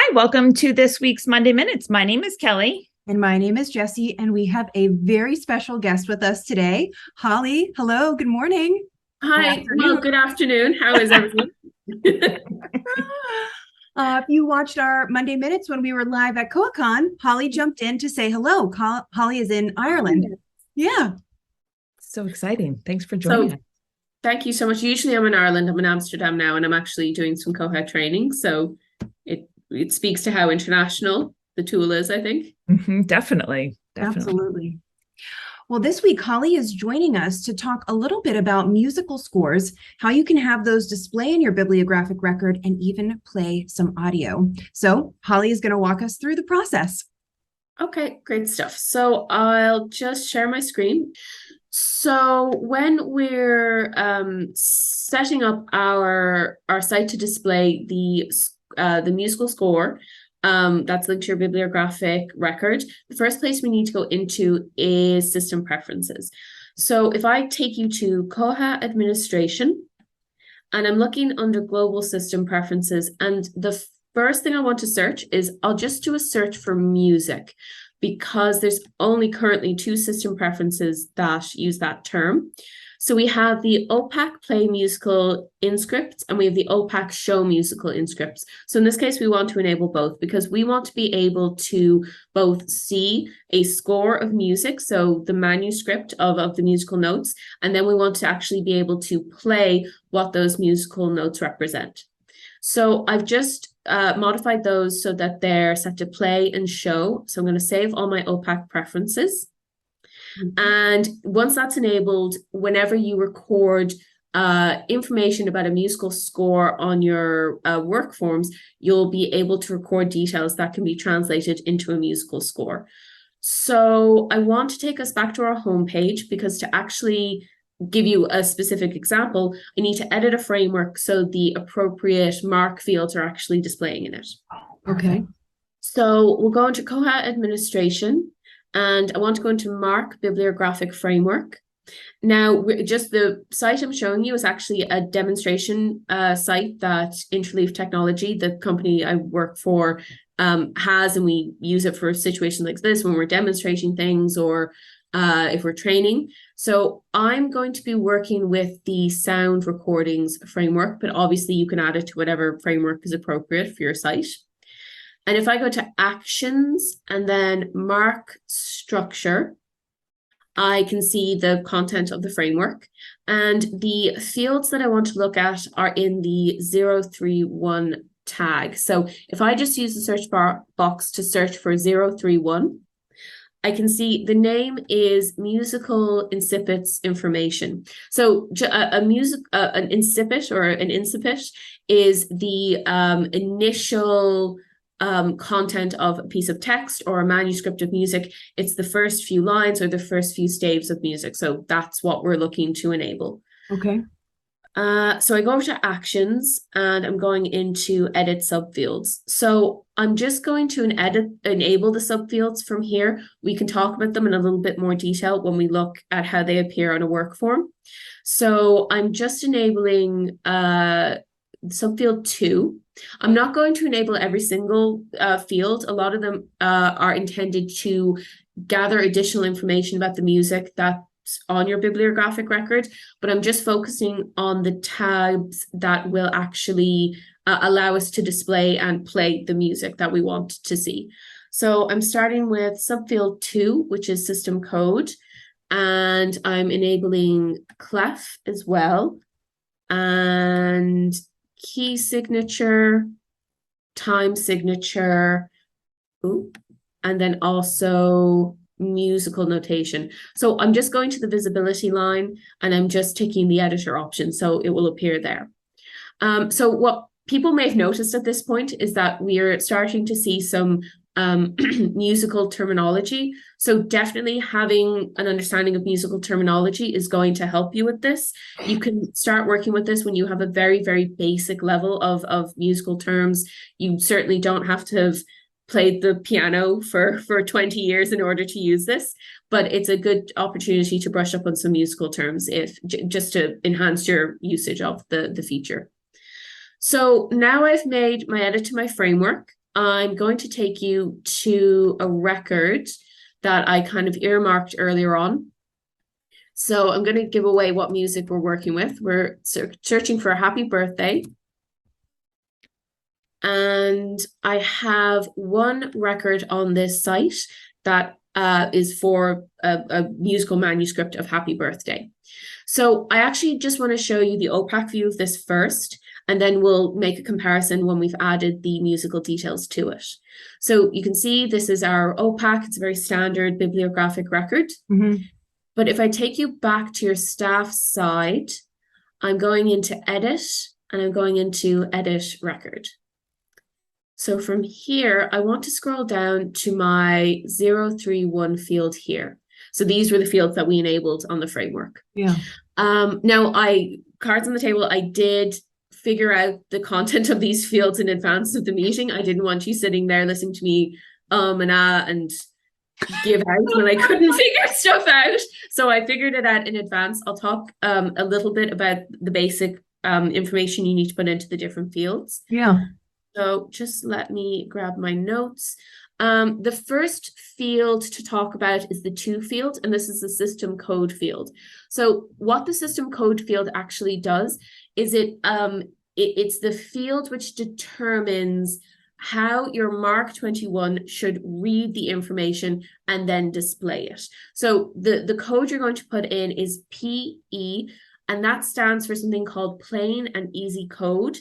Hi, welcome to this week's Monday Minutes. My name is Kelly. And my name is Jessie, and we have a very special guest with us today. Holly, hello, good morning. Or Hi, well, afternoon. good afternoon. How is everyone? If you watched our Monday Minutes when we were live at KoaCon, Holly jumped in to say hello. Holly is in Ireland. Yeah. So exciting. Thanks for joining So, us. thank you so much. Usually I'm in Ireland, I'm in Amsterdam now, and I'm actually doing some Koha training. So it speaks to how international the tool is, I think. Definitely. Absolutely. Well, this week, Holly is joining us to talk a little bit about musical scores, how you can have those display in your bibliographic record, and even play some audio. So Holly is going to walk us through the process. Okay, great stuff. So I'll just share my screen. So when we're setting up our site to display the musical score, that's linked to your bibliographic record, the first place we need to go into is system preferences. So if I take you to Koha administration, and I'm looking under global system preferences, and the first thing I want to search is I'll just do a search for music, because there's only currently two system preferences that use that term. So we have the opaque play musical inscripts, and we have the opaque show musical inscripts. So in this case, we want to enable both, because we want to be able to both see a score of music, so the manuscript of the musical notes, and then we want to actually be able to play what those musical notes represent. So I've just modified those so that they're set to play and show. So I'm going to save all my opaque preferences. And once that's enabled, whenever you record information about a musical score on your work forms, you'll be able to record details that can be translated into a musical score. So I want to take us back to our homepage, because to actually give you a specific example, I need to edit a framework so the appropriate mark fields are actually displaying in it. Okay. So we'll go into Koha administration, and I want to go into Mark Bibliographic Framework. Now, just the site I'm showing you is actually a demonstration site that Interleaf Technology, the company I work for, has, and we use it for situations like this when we're demonstrating things or if we're training. So I'm going to be working with the sound recordings framework, but obviously you can add it to whatever framework is appropriate for your site. And if I go to actions and then mark structure, I can see the content of the framework, and the fields that I want to look at are in the 031 tag. So if I just use the search bar box to search for 031, I can see the name is Musical Incipits information. So an incipit or an incipit is the initial content of a piece of text or a manuscript of music. It's the first few lines or the first few staves of music. So that's what we're looking to enable. Okay. So I go over to actions, and I'm going into edit subfields. So I'm just going to enable the subfields from here. We can talk about them in a little bit more detail when we look at how they appear on a work form. So I'm just enabling subfield 2. I'm not going to enable every single field. A lot of them are intended to gather additional information about the music that's on your bibliographic record, but I'm just focusing on the tabs that will actually allow us to display and play the music that we want to see. So I'm starting with subfield 2, which is system code, and I'm enabling clef as well, and key signature, time signature, and then also musical notation. So I'm just going to the visibility line, and I'm just ticking the editor option, so it will appear there. So what people may have noticed at this point is that we are starting to see some musical terminology. So definitely having an understanding of musical terminology is going to help you with this. You can start working with this when you have a very, very basic level of musical terms. You certainly don't have to have played the piano for 20 years in order to use this, but it's a good opportunity to brush up on some musical terms just to enhance your usage of the feature. So now I've made my edit to my framework. I'm going to take you to a record that I kind of earmarked earlier on. So I'm going to give away what music we're working with. We're searching for a happy birthday. And I have one record on this site that is for a musical manuscript of Happy Birthday. So I actually just want to show you the opaque view of this first, and then we'll make a comparison when we've added the musical details to it. So you can see this is our opaque. It's a very standard bibliographic record. Mm-hmm. But if I take you back to your staff side, I'm going into Edit, and I'm going into Edit Record. So from here, I want to scroll down to my 031 field here. So these were the fields that we enabled on the framework. Yeah. Now, cards on the table, I did figure out the content of these fields in advance of the meeting. I didn't want you sitting there listening to me and give out when I couldn't figure stuff out. So I figured it out in advance. I'll talk a little bit about the basic information you need to put into the different fields. Yeah. So just let me grab my notes. The first field to talk about is the to field, and this is the system code field. So what the system code field actually does is it's the field which determines how your Mark 21 should read the information and then display it. So the code you're going to put in is PE, and that stands for something called plain and easy code.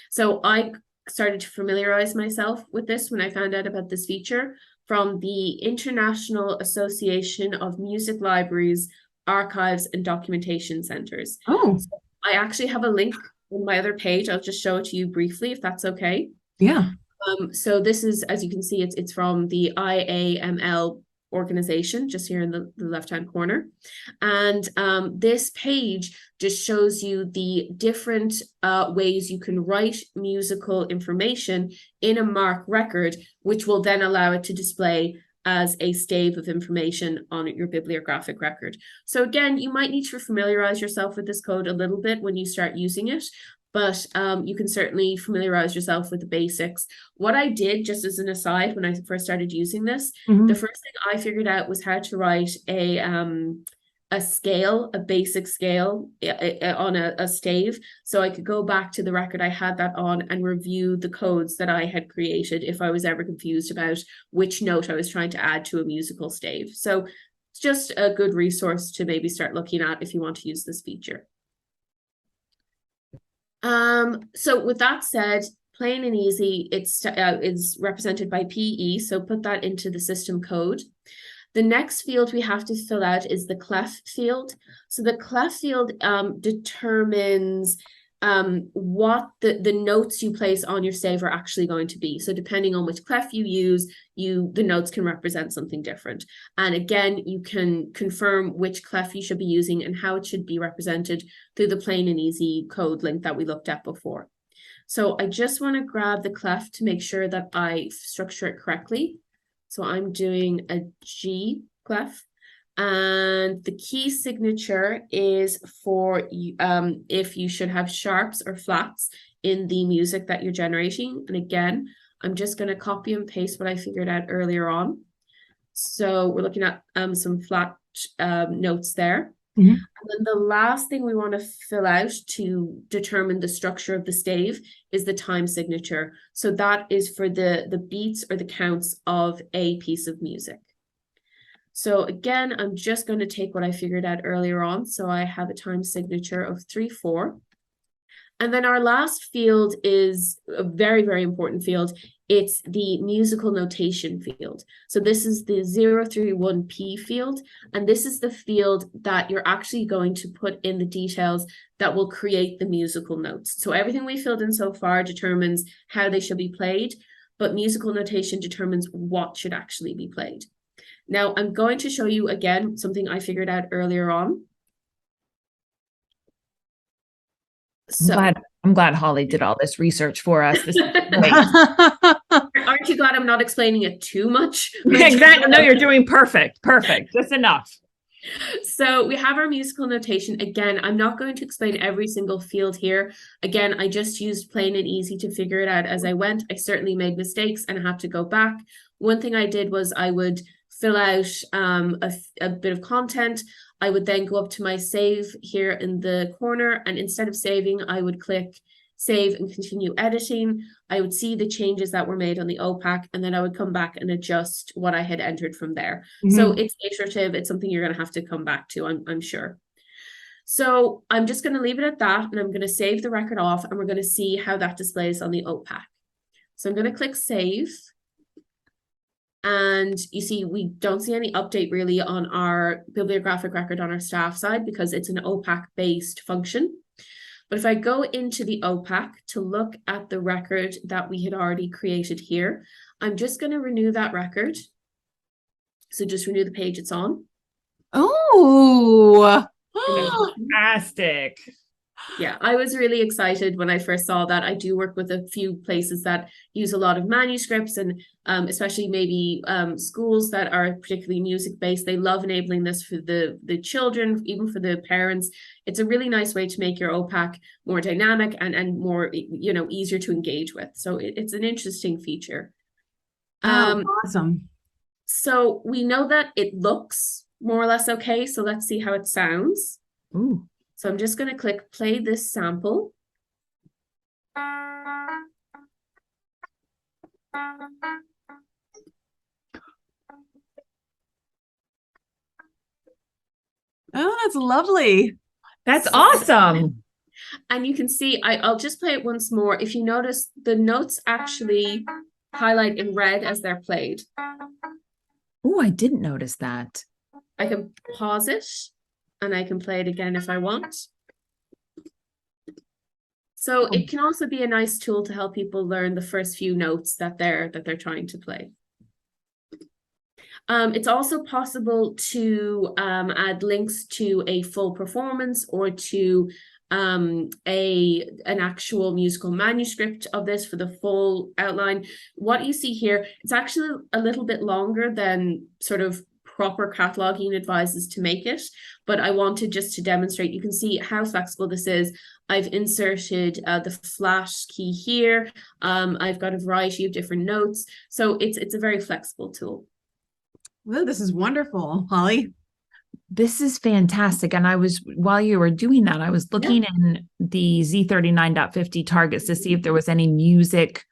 So I started to familiarize myself with this when I found out about this feature from the International Association of Music Libraries, Archives and Documentation Centers. Oh. So I actually have a link on my other page. I'll just show it to you briefly if that's okay. Yeah. So this is, as you can see, it's from the IAML organization just here in the left-hand corner. And this page just shows you the different ways you can write musical information in a MARC record, which will then allow it to display as a stave of information on your bibliographic record. So again, you might need to familiarize yourself with this code a little bit when you start using it, but you can certainly familiarize yourself with the basics. What I did, just as an aside, when I first started using this, the first thing I figured out was how to write a scale, a basic scale on a stave. So I could go back to the record I had that on and review the codes that I had created if I was ever confused about which note I was trying to add to a musical stave. So it's just a good resource to maybe start looking at if you want to use this feature. So with that said, plain and easy, it's represented by PE. So put that into the system code. The next field we have to fill out is the clef field. So the clef field determines what the notes you place on your stave are actually going to be. So depending on which clef you use, the notes can represent something different. And again, you can confirm which clef you should be using and how it should be represented through the plain and easy code link that we looked at before. So I just want to grab the clef to make sure that I structure it correctly. So I'm doing a G clef. And the key signature is for if you should have sharps or flats in the music that you're generating. And again, I'm just going to copy and paste what I figured out earlier on. So we're looking at some flat notes there. And then the last thing we want to fill out to determine the structure of the stave is the time signature. So that is for the beats or the counts of a piece of music. So again, I'm just going to take what I figured out earlier on. So I have a time signature of 3/4. And then our last field is a very, very important field. It's the musical notation field. So this is the 031P field. And this is the field that you're actually going to put in the details that will create the musical notes. So everything we filled in so far determines how they should be played, but musical notation determines what should actually be played. Now, I'm going to show you again something I figured out earlier on. So, I'm glad Holly did all this research for us. This is great. Aren't you glad I'm not explaining it too much? Exactly. No, you're doing perfect. Perfect. Just enough. So we have our musical notation. Again, I'm not going to explain every single field here. Again, I just used plain and easy to figure it out as I went. I certainly made mistakes and I had to go back. One thing I did was I would fill out a bit of content. I would then go up to my save here in the corner, and instead of saving, I would click save and continue editing. I would see the changes that were made on the OPAC, and then I would come back and adjust what I had entered from there. So it's iterative. It's something you're going to have to come back to, I'm sure. So I'm just going to leave it at that, and I'm going to save the record off, and we're going to see how that displays on the OPAC. So I'm going to click save. And you see, we don't see any update really on our bibliographic record on our staff side because it's an OPAC-based function. But if I go into the OPAC to look at the record that we had already created here, I'm just going to renew that record. So just renew the page it's on. Oh, Fantastic. Yeah, I was really excited when I first saw that. I do work with a few places that use a lot of manuscripts, and especially maybe schools that are particularly music-based. They love enabling this for the children, even for the parents. It's a really nice way to make your OPAC more dynamic and more, easier to engage with. So it's an interesting feature. Awesome. So we know that it looks more or less okay. So let's see how it sounds. Ooh. So I'm just going to click play this sample. Oh, that's lovely. That's awesome. And you can see, I'll just play it once more. If you notice, the notes actually highlight in red as they're played. Oh, I didn't notice that. I can pause it. And I can play it again if I want. So it can also be a nice tool to help people learn the first few notes that they're trying to play. It's also possible to add links to a full performance or to an actual musical manuscript of this for the full outline. What you see here, it's actually a little bit longer than sort of proper cataloging advises to make it, but I wanted just to demonstrate. You can see how flexible this is. I've inserted the flat key here. I've got a variety of different notes, so it's a very flexible tool. Well, this is wonderful, Holly. This is fantastic. And while you were doing that, I was looking in the Z39.50 targets to see if there was any music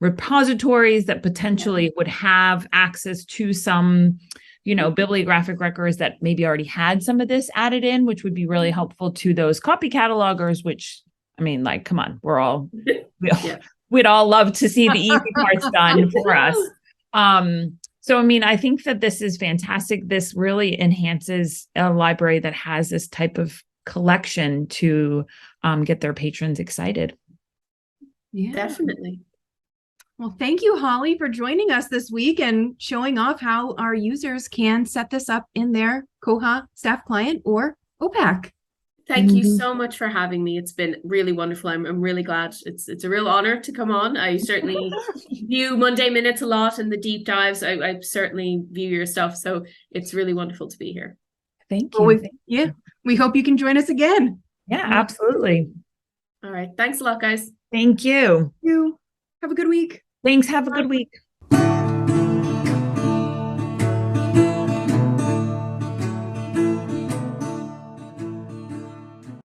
repositories that potentially would have access to some bibliographic records that maybe already had some of this added in, which would be really helpful to those copy catalogers, which, I mean, like, come on, we'd all love to see the easy parts done for us. So, I mean, I think that this is fantastic. This really enhances a library that has this type of collection to get their patrons excited. Yeah, definitely. Well, thank you, Holly, for joining us this week and showing off how our users can set this up in their Koha staff client or OPAC. Thank you so much for having me. It's been really wonderful. I'm really glad. It's a real honor to come on. I certainly view Monday Minutes a lot and the deep dives. I certainly view your stuff. So it's really wonderful to be here. Thank you. Well, we hope you can join us again. Yeah, absolutely. All right. Thanks a lot, guys. Thank you. Have a good week. Thanks. Have a good week.